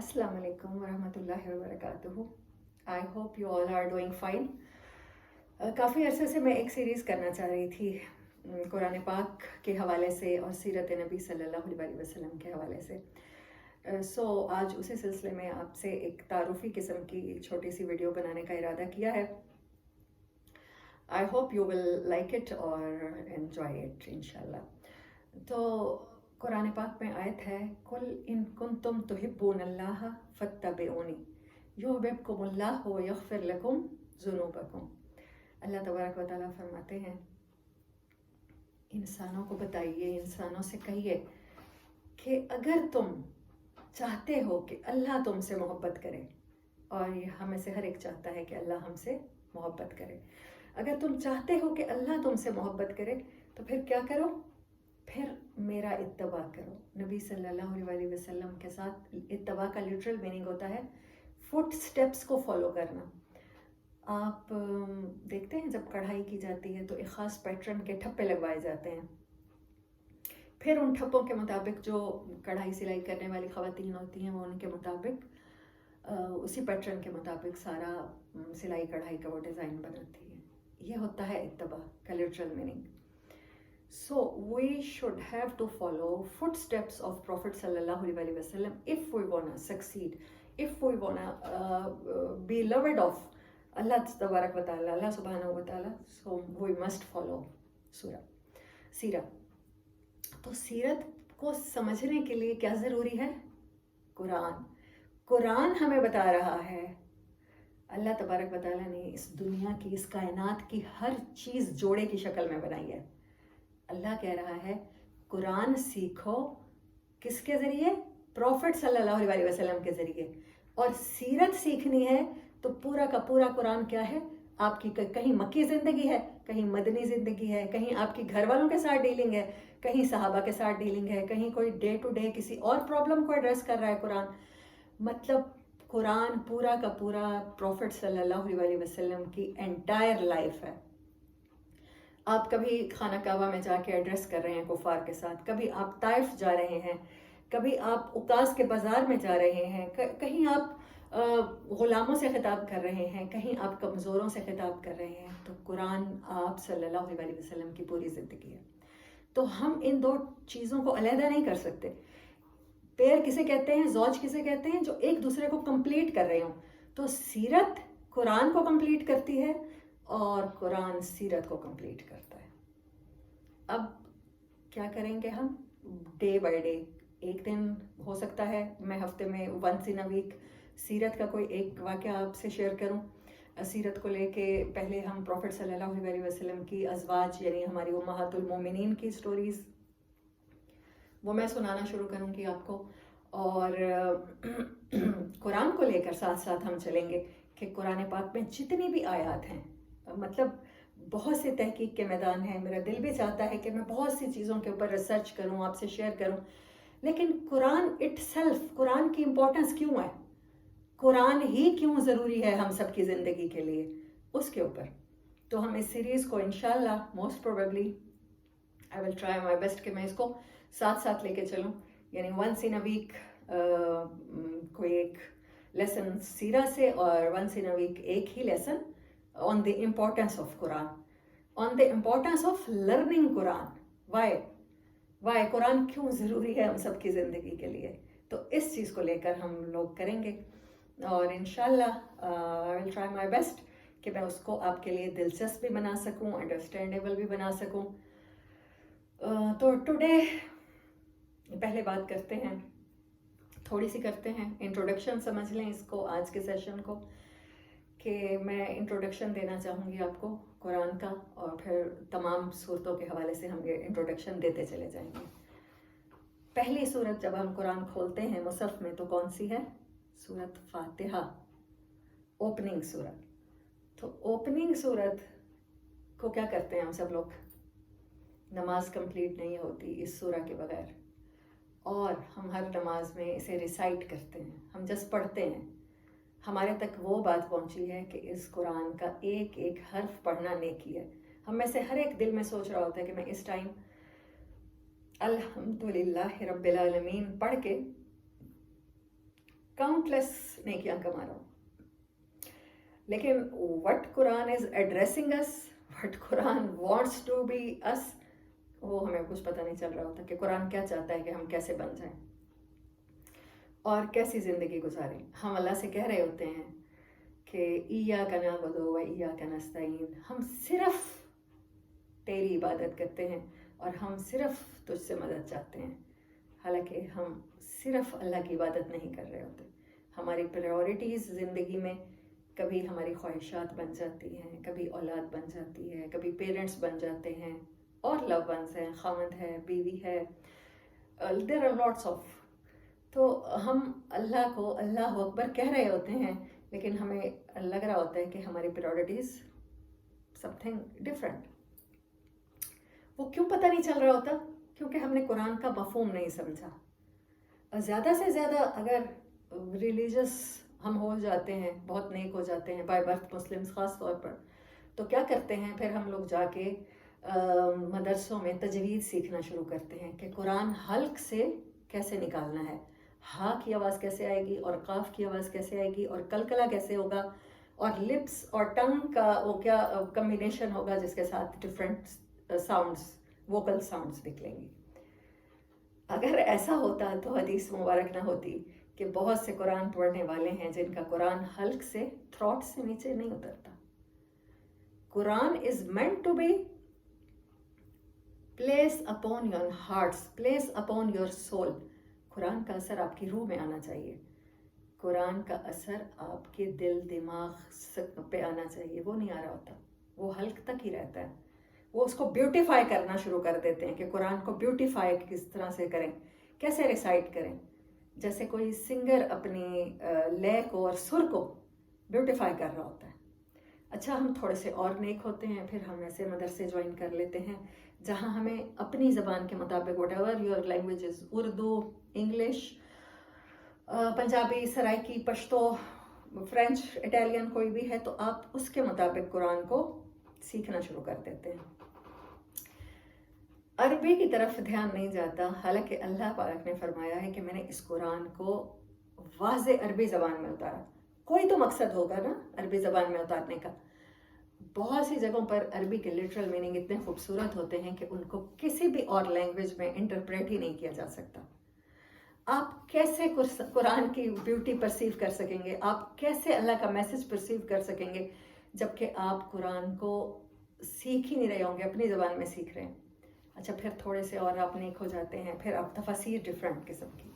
Assalamu alaikum warahmatullahi wabarakatuh. I hope you all are doing fine. काफ़ी अरसे से मैं एक सीरीज़ करना चाह रही थी कुरान पाक के हवाले से और सीरत नबी सल्लल्लाहु अलैहि वसल्लम के हवाले से। आज उसी सिलसिले में आपसे एक तारुफ़ी किस्म की छोटी सी वीडियो बनाने का इरादा किया है। I hope you will like it और एन्जॉय इट इंशाल्लाह। तो कुरान पाक में आयत है, कुल इन कुंतुम तुहिब्बूनल्लाह फत्तबिऊनी युहब्बिबकुमुल्लाह व यग़फिर लकुम ज़ुनूबकुम। अल्लाह तबारक व तआला फरमाते हैं, इंसानों को बताइए, इंसानों से कहिए कि अगर तुम चाहते हो कि अल्लाह तुमसे मोहब्बत करे, और ये हमें से हर एक चाहता है कि अल्लाह हमसे मोहब्बत करे, अगर तुम चाहते हो कि अल्लाह तुमसे मोहब्बत करे तो फिर क्या करो? फिर मेरा इत्तबा करो। नबी सल्लल्लाहु अलैहि वसल्लम के साथ इत्तबा का लिटरल मीनिंग होता है फुट स्टेप्स को फॉलो करना। आप देखते हैं जब कढ़ाई की जाती है तो एक ख़ास पैटर्न के ठप्पे लगवाए जाते हैं, फिर उन ठप्पों के मुताबिक जो कढ़ाई सिलाई करने वाली ख़वातीन होती हैं वो उनके मुताबिक उसी पैटर्न के मुताबिक सारा सिलाई कढ़ाई का वो डिज़ाइन बनाती है। ये होता है इत्तबा का literal meaning. So we should have to follow footsteps of Prophet sallallahu alaihi wasallam if we wanna succeed, if we wanna be loved of Allah tabarak wa ta'ala, Allah subhanahu wa ta'ala. So we must follow सीरत। तो सीरत को समझने के लिए क्या ज़रूरी है? कुरान हमें बता रहा है, अल्लाह तबारक व तआला ने इस दुनिया की, इस कायनात की हर चीज़ जोड़े की शक्ल में बनाई है। अल्लाह कह रहा है कुरान सीखो, किसके ज़रिए? प्रॉफिट सल्लल्लाहु अलैहि वसल्लम के ज़रिए। और सीरत सीखनी है तो पूरा का पूरा कुरान क्या है? आपकी कहीं मक्की ज़िंदगी है, कहीं मदनी ज़िंदगी है, कहीं आपकी घर वालों के साथ डीलिंग है, कहीं सहाबा के साथ डीलिंग है, कहीं कोई डे टू डे किसी और प्रॉब्लम को एड्रेस कर रहा है कुरान। मतलब कुरान पूरा का पूरा प्रॉफिट सल्लल्लाहु अलैहि वसल्लम की एंटायर लाइफ है। आप कभी खाना काबा में जाके एड्रेस कर रहे हैं कुफार के साथ, कभी आप ताइफ जा रहे हैं, कभी आप उकास के बाज़ार में जा रहे हैं, कहीं आप ग़ुलामों से ख़िताब कर रहे हैं, कहीं आप कमज़ोरों से ख़िताब कर रहे हैं। तो कुरान आप सल्लल्लाहु अलैहि वसल्लम की पूरी ज़िंदगी है। तो हम इन दो चीज़ों को अलहदा नहीं कर सकते। पेयर किसे कहते हैं, ज़ौज किसे कहते हैं? जो एक दूसरे को कंप्लीट कर रहे हों। तो सीरत कुरान को कंप्लीट करती है और कुरान सीरत को कंप्लीट करता है। अब क्या करेंगे हम? डे बाय डे, एक दिन हो सकता है मैं हफ्ते में वंस इन अ वीक सीरत का कोई एक वाक़या आपसे शेयर करूं। सीरत को लेके पहले हम प्रॉफिट सल्लल्लाहु अलैहि वसल्लम की अज़वाज यानी हमारी उम्महातुल मोमिनीन की स्टोरीज़ वो मैं सुनाना शुरू करूंगी आपको, और कुरान को लेकर साथ साथ हम चलेंगे कि कुरान पाक में जितनी भी आयत हैं, मतलब बहुत से तहकीक के मैदान हैं। मेरा दिल भी चाहता है कि मैं बहुत सी चीज़ों के ऊपर रिसर्च करूं, आपसे शेयर करूं, लेकिन कुरान इटसेल्फ, कुरान की इम्पोर्टेंस क्यों है, कुरान ही क्यों ज़रूरी है हम सब की ज़िंदगी के लिए, उसके ऊपर तो हम इस सीरीज़ को इंशाल्लाह most probably I will try my best कि मैं इसको साथ साथ लेके चलूँ। यानी वंस इन अ वीक कोई एक लेसन सीरा से, और वंस इन अ वीक एक ही lesson on the importance of Quran, on the importance of learning Quran. Why Quran क्यों ज़रूरी है हम सब की ज़िंदगी के लिए। तो इस चीज़ को लेकर हम लोग करेंगे, और इंशाल्लाह I will try my best कि मैं उसको आपके लिए दिलचस्प भी बना सकूं, अंडरस्टैंडेबल भी बना सकूं। तो टुडे पहले बात करते हैं, थोड़ी सी करते हैं इंट्रोडक्शन, समझ लें इसको, आज के सेशन को, कि मैं इंट्रोडक्शन देना चाहूँगी आपको कुरान का, और फिर तमाम सूरतों के हवाले से हम ये इंट्रोडक्शन देते चले जाएंगे। पहली सूरत जब हम कुरान खोलते हैं मुसहफ में तो कौन सी है? सूरत फातिहा, ओपनिंग सूरत। तो ओपनिंग सूरत को क्या करते हैं हम सब लोग? नमाज कंप्लीट नहीं होती इस सूरा के बगैर, और हम हर नमाज में इसे रिसाइट करते हैं, हम जस्ट पढ़ते हैं। हमारे तक वो बात पहुंची है कि इस कुरान का एक एक हर्फ पढ़ना नेकी है। हम में से हर एक दिल में सोच रहा होता है कि मैं इस टाइम अल्हम्दुलिल्लाह रब्बिल आलमीन पढ़ के काउंटलेस नेकियां कमा रहा हूँ. लेकिन what Quran is addressing us, what Quran wants to be us, वो हमें कुछ पता नहीं चल रहा होता कि कुरान क्या चाहता है कि हम कैसे बन जाएं और कैसी ज़िंदगी गुजारें. हम अल्लाह से कह रहे होते हैं कि इय्याका नअबुदु व इय्याका नस्तईन, हम सिर्फ तेरी इबादत करते हैं और हम सिर्फ तुझसे मदद चाहते हैं. हालांकि हम सिर्फ अल्लाह की इबादत नहीं कर रहे होते. हमारी प्रायोरिटीज़ ज़िंदगी में कभी हमारी ख्वाहिशात बन जाती हैं, कभी औलाद बन जाती है, कभी पेरेंट्स बन जाते हैं और लव वंस हैं, खामद है, बीवी है, देयर आर लॉट्स ऑफ. तो हम अल्लाह को अल्लाह अकबर कह रहे होते हैं, लेकिन हमें लग रहा होता है कि हमारी प्रायोरिटीज़ समथिंग डिफरेंट. वो क्यों पता नहीं चल रहा होता? क्योंकि हमने कुरान का मफहूम नहीं समझा. ज़्यादा से ज़्यादा अगर रिलीजियस हम हो जाते हैं, बहुत नेक हो जाते हैं, बाय बर्थ मुस्लिम्स ख़ास तौर पर, तो क्या करते हैं फिर हम लोग जाके मदरसों में तजवीज़ सीखना शुरू करते हैं कि कुरान हल्क से कैसे निकालना है, हा की आवाज़ कैसे आएगी और काफ की आवाज़ कैसे आएगी और कलकला कैसे होगा और लिप्स और टंग का वो क्या कम्बिनेशन होगा जिसके साथ डिफरेंट साउंड्स, वोकल साउंड्स निकलेंगी. अगर ऐसा होता तो हदीस मुबारक ना होती कि बहुत से कुरान पढ़ने वाले हैं जिनका कुरान हल्क से, थ्रॉट से नीचे नहीं उतरता. Quran is meant to be place upon your hearts, place upon your soul. Quran का असर आपकी रूह में आना चाहिए, कुरान का असर आपके दिल दिमाग पे आना चाहिए. वो नहीं आ रहा होता, वो हल्क तक ही रहता है. वो उसको ब्यूटीफाई करना शुरू कर देते हैं कि कुरान को ब्यूटीफाई किस तरह से करें, कैसे रिसाइट करें. जैसे कोई सिंगर अपनी लय को और सुर को ब्यूटीफाई कर रहा होता है. अच्छा, हम थोड़े से और नेक होते हैं, फिर हम ऐसे मदरसे ज्वाइन कर लेते हैं जहाँ हमें अपनी ज़बान के मुताबिक, what ever your language is, Urdu, English, Punjabi, Saraiki, Pashto, French, Italian कोई भी है, तो आप उसके मुताबिक कुरान को सीखना शुरू कर देते हैं. अरबी की तरफ ध्यान नहीं जाता. हालांकि अल्लाह पाक ने फरमाया है कि मैंने इस कुरान को वाज़े अरबी ज़बान में उतारा. कोई तो मकसद होगा ना अरबी ज़बान में उतारने का. बहुत सी जगहों पर अरबी के लिटरल मीनिंग इतने खूबसूरत होते हैं कि उनको किसी भी और लैंग्वेज में इंटरप्रेट ही नहीं किया जा सकता. आप कैसे कुरान की ब्यूटी परसीव कर सकेंगे, आप कैसे अल्लाह का मैसेज परसीव कर सकेंगे जबकि आप कुरान को सीख ही नहीं रहे होंगे, अपनी ज़बान में सीख रहे हैं. अच्छा, फिर थोड़े से और आप नेक हो जाते हैं, फिर आप तफसीर डिफरेंट किस्म की.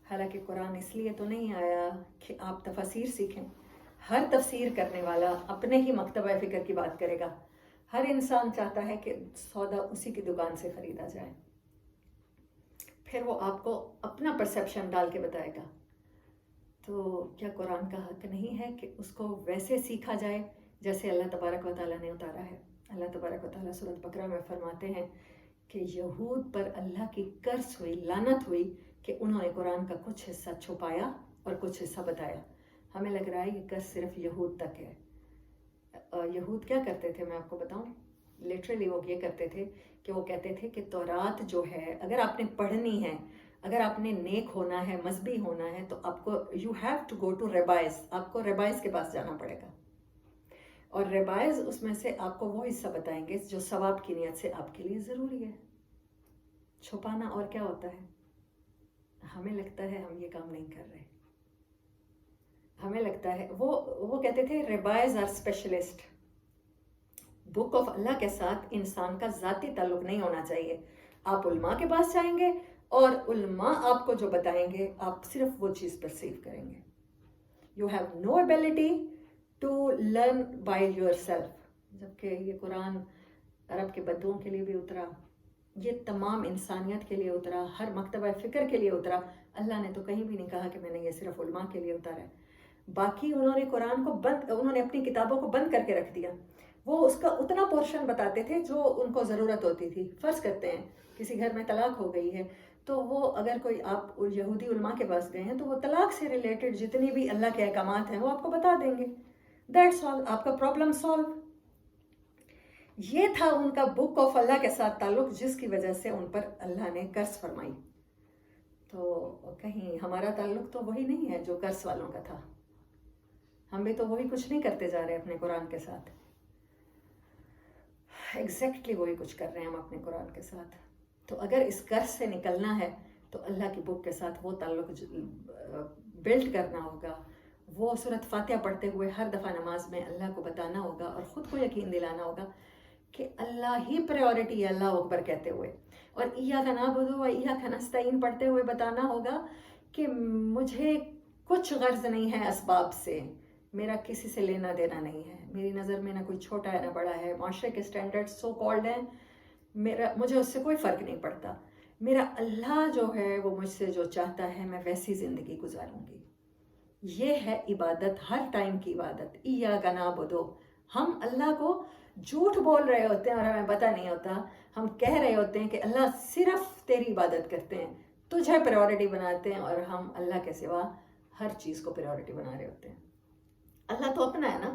हालांकि कुरान इसलिए तो नहीं आया कि आप तफसीर सीखें. हर तफसीर करने वाला अपने ही मकतबा फ़िक्र की बात करेगा. हर इंसान चाहता है कि सौदा उसी की दुकान से ख़रीदा जाए. फिर वो आपको अपना परसेप्शन डाल के बताएगा. तो क्या कुरान का हक नहीं है कि उसको वैसे सीखा जाए जैसे अल्लाह तबारक व तआला ने उतारा है. अल्लाह तबारक व तआला सूरत बकरा में फरमाते हैं कि यहूद पर अल्लाह की कर्स हुई, लानत हुई कि उन्होंने कुरान का कुछ हिस्सा छुपाया और कुछ हिस्सा बताया. हमें लग रहा है ये कर्स सिर्फ यहूद तक है. यहूद क्या करते थे मैं आपको बताऊं. लिटरली वो ये करते थे कि वो कहते थे कि तौरात जो है अगर आपने पढ़नी है, अगर आपने नेक होना है, मजहबी होना है, तो आपको you have to go to revise. आपको रेबाइज के पास जाना पड़ेगा और रेबाइज उसमें से आपको वो हिस्सा बताएंगे जो सवाब की नियत से आपके लिए ज़रूरी है. छुपाना और क्या होता है. हमें लगता है हम ये काम नहीं कर रहे. हमें लगता है वो कहते थे रेबाइज आर स्पेशलिस्ट. बुक ऑफ अल्लाह के साथ इंसान का ज़ाती ताल्लुक नहीं होना चाहिए. आप उल्मा के पास जाएंगे और उल्मा आपको जो बताएंगे आप सिर्फ वो चीज़ परसीव करेंगे. You have no ability to learn by yourself. जबकि ये कुरान अरब के बद्दुओं के लिए भी उतरा, ये तमाम इंसानियत के लिए उतरा, हर मकतबा फ़िक्र के लिए उतरा. अल्लाह ने तो कहीं भी नहीं कहा कि मैंने ये सिर्फ उल्मा के लिए उतारा है. बाकी उन्होंने कुरान को उन्होंने अपनी किताबों को बंद करके रख दिया. वो उसका उतना पोर्शन बताते थे जो उनको ज़रूरत होती थी. फ़र्ज़ करते हैं किसी घर में तलाक हो गई है तो वो अगर कोई आप यहूदी उलमा के पास गए हैं तो वो तलाक से रिलेटेड जितनी भी अल्लाह के अहकामात हैं वो आपको बता देंगे. दैट्स ऑल, आपका प्रॉब्लम सॉल्व. ये था उनका बुक ऑफ अल्लाह के साथ ताल्लुक, जिसकी वजह से उन पर अल्लाह ने कर्ज फरमाई. تو کہیں ہمارا تعلق تو وہی نہیں ہے جو قرض والوں کا تھا. ہم بھی تو وہی کچھ نہیں کرتے جا رہے اپنے قرآن کے ساتھ. ایگزیکٹلی وہی کچھ کر رہے ہیں ہم اپنے قرآن کے ساتھ. تو اگر اس قرض سے نکلنا ہے تو اللہ کی بک کے ساتھ وہ تعلق بلڈ کرنا ہوگا. وہ سورۃ فاتحہ پڑھتے ہوئے ہر دفعہ نماز میں اللہ کو بتانا ہوگا اور خود کو یقین دلانا ہوگا کہ اللہ ہی پریورٹی ہے، اللہ اکبر کہتے ہوئے. اور ایاک نعبد و ایاک نستعین پڑھتے ہوئے بتانا ہوگا کہ مجھے کچھ غرض نہیں ہے اسباب سے، میرا کسی سے لینا دینا نہیں ہے، میری نظر میں نہ کوئی چھوٹا ہے نہ بڑا ہے، معاشرے کے سٹینڈرڈ سو کالڈ ہیں، مجھے اس سے کوئی فرق نہیں پڑتا. میرا اللہ جو ہے وہ مجھ سے جو چاہتا ہے میں ویسی زندگی گزاروں گی. یہ ہے عبادت، ہر ٹائم کی عبادت. ایاک نعبد، ہم اللہ کو جھوٹ بول رہے ہوتے ہیں اور ہمیں پتہ نہیں ہوتا. ہم کہہ رہے ہوتے ہیں کہ اللہ صرف تیری عبادت کرتے ہیں، تجھے پریورٹی بناتے ہیں، اور ہم اللہ کے سوا ہر چیز کو پریورٹی بنا رہے ہوتے ہیں. اللہ تو اپنا ہے نا،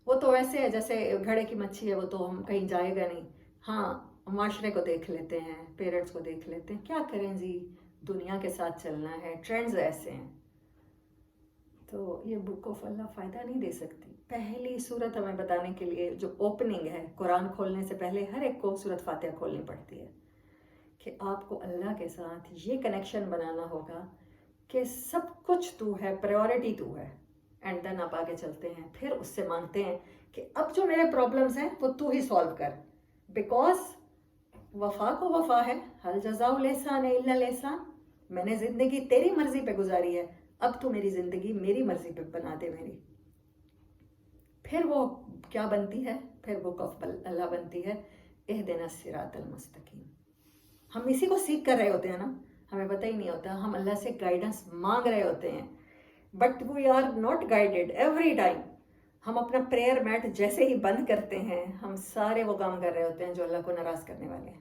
وہ تو ویسے ہے جیسے گھڑے کی مچھی ہے، وہ تو ہم کہیں جائے گا نہیں. ہاں معاشرے کو دیکھ لیتے ہیں، پیرنٹس کو دیکھ لیتے ہیں، کیا کریں جی، دنیا کے ساتھ چلنا ہے، ٹرینڈز ایسے ہیں. تو یہ بک آف اللہ فائدہ نہیں دے سکتی. پہلی صورت ہمیں بتانے کے لیے جو اوپننگ ہے، قرآن کھولنے سے پہلے ہر ایک کو سورۃ فاتحہ کھولنی پڑتی ہے کہ آپ کو اللہ کے ساتھ یہ کنیکشن بنانا ہوگا کہ سب کچھ تو ہے، پریورٹی تو ہے. اینڈ دین آپ آگے چلتے ہیں، پھر اس سے مانگتے ہیں کہ اب جو میرے پرابلمز ہیں وہ تو ہی سالو کر، بیکاز وفا کو وفا ہے. حل جزاء الاحسان الا الاحسان. میں نے زندگی تیری مرضی پہ گزاری ہے، اب تو میری زندگی میری مرضی پہ بنا دے میری. پھر وہ کیا بنتی ہے؟ پھر بک آف اللہ بنتی ہے اہدنا الصراط المستقیم. ہم اسی کو سیکھ کر رہے ہوتے ہیں نا، ہمیں پتہ ہی نہیں ہوتا. ہم اللہ سے گائیڈنس مانگ رہے ہوتے ہیں، but we are not guided every time. ہم اپنا پریئر میٹ جیسے ہی بند کرتے ہیں، ہم سارے وہ کام کر رہے ہوتے ہیں جو اللہ کو ناراض کرنے والے ہیں.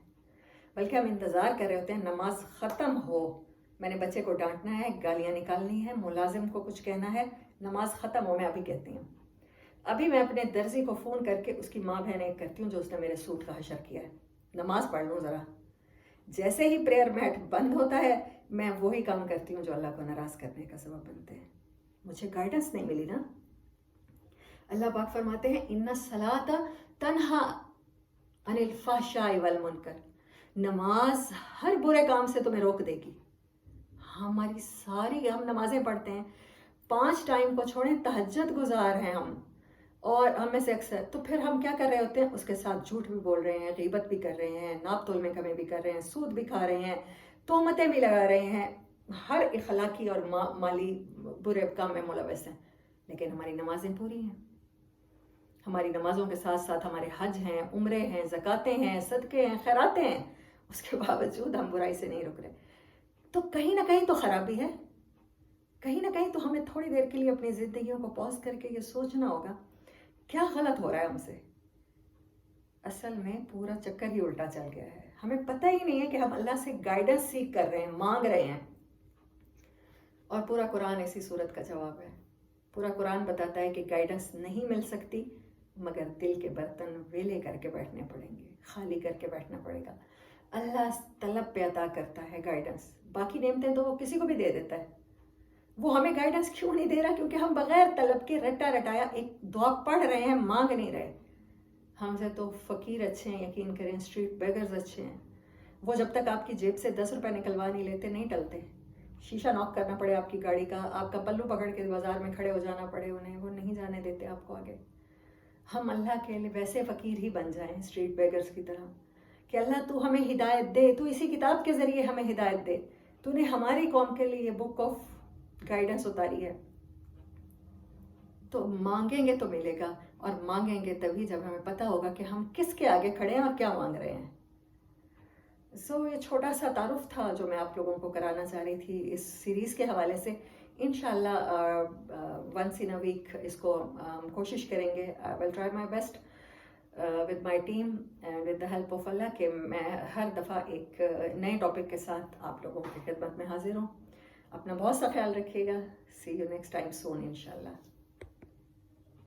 بلکہ ہم انتظار کر رہے ہوتے ہیں نماز ختم ہو، میں نے بچے کو ڈانٹنا ہے، گالیاں نکالنی ہے، ملازم کو کچھ کہنا ہے، نماز ختم ہو. میں ابھی کہتی ہوں، ابھی میں اپنے درزی کو فون کر کے اس کی ماں بہن ایک کرتی ہوں جو اس نے میرے سوٹ کا حشر کیا ہے، نماز پڑھ لوں ذرا. جیسے ہی پریئر میٹ بند ہوتا ہے میں وہی کام کرتی ہوں جو اللہ کو ناراض کرنے کا سبب بنتے ہیں. مجھے گائیڈنس نہیں ملی نا. اللہ پاک فرماتے ہیں ان الصلاۃ تنہا عن الفحشاء والمنکر، نماز ہر برے کام سے تمہیں روک دے گی. ہماری ساری ہم نمازیں پڑھتے ہیں، 5 ٹائم کو چھوڑیں تہجد گزار ہیں ہم، اور ہم میں سے اکثر. تو پھر ہم کیا کر رہے ہوتے ہیں؟ اس کے ساتھ جھوٹ بھی بول رہے ہیں، غیبت بھی کر رہے ہیں، ناپ تول میں کمی بھی کر رہے ہیں، سود بھی کھا رہے ہیں، تہمتیں بھی لگا رہے ہیں، ہر اخلاقی اور مالی برے کام میں ملوث ہیں. لیکن ہماری نمازیں پوری ہیں، ہماری نمازوں کے ساتھ ساتھ ہمارے حج ہیں، عمرے ہیں، زکاتیں ہیں، صدقے ہیں، خیراتیں ہیں، اس کے باوجود ہم برائی سے نہیں رک رہے. تو کہیں نہ کہیں تو خرابی ہے، کہیں نہ کہیں تو ہمیں تھوڑی دیر کے لیے اپنی زندگیوں کو پاز کر کے یہ سوچنا ہوگا کیا غلط ہو رہا ہے ہم سے. اصل میں پورا چکر ہی الٹا چل گیا ہے. ہمیں پتہ ہی نہیں ہے کہ ہم اللہ سے گائیڈنس سیکھ کر رہے ہیں، مانگ رہے ہیں، اور پورا قرآن اسی صورت کا جواب ہے. پورا قرآن بتاتا ہے کہ گائیڈنس نہیں مل سکتی مگر دل کے برتن ویلے کر کے بیٹھنے پڑیں گے، خالی کر کے بیٹھنا پڑے گا. اللہ طلب پہ عطا کرتا ہے گائیڈنس، باقی نعمتیں تو وہ کسی کو بھی دے دیتا ہے. وہ ہمیں گائیڈنس کیوں نہیں دے رہا؟ کیونکہ ہم بغیر طلب کے رٹا رٹایا ایک دعا پڑھ رہے ہیں، مانگ نہیں رہے. ہم سے تو فقیر اچھے ہیں، یقین کریں، اسٹریٹ بیگرز اچھے ہیں. وہ جب تک آپ کی جیب سے 10 روپے نکلوا نہیں لیتے نہیں ٹلتے. شیشہ ناک کرنا پڑے آپ کی گاڑی کا، آپ کا پلو پکڑ کے بازار میں کھڑے ہو جانا پڑے انہیں، وہ نہیں جانے دیتے آپ کو آگے. ہم اللہ کے لیے ویسے فقیر ہی بن جائیں اسٹریٹ بیگرز کی طرح کہ اللہ تو ہمیں ہدایت دے، تو اسی کتاب کے ذریعے ہمیں ہدایت دے. تو نے ہماری قوم کے لیے یہ بک آف گائیڈنس اتاری ہے. تو مانگیں گے تو ملے گا، اور مانگیں گے تبھی جب ہمیں پتہ ہوگا کہ ہم کس کے آگے کھڑے ہیں اور کیا مانگ رہے ہیں. یہ چھوٹا سا تعارف تھا جو میں آپ لوگوں کو کرانا چاہ رہی تھی اس سیریز کے حوالے سے. انشاءاللہ ونس ان اے ویک اس کو کوشش کریں گے. I will try my best with my team and with the help of Allah کہ میں ہر دفعہ ایک نئے ٹاپک کے ساتھ آپ لوگوں کی خدمت میں حاضر ہوں. اپنا بہت سا خیال رکھیے گا. سی یو نیکسٹ ٹائم سون انشاءاللہ.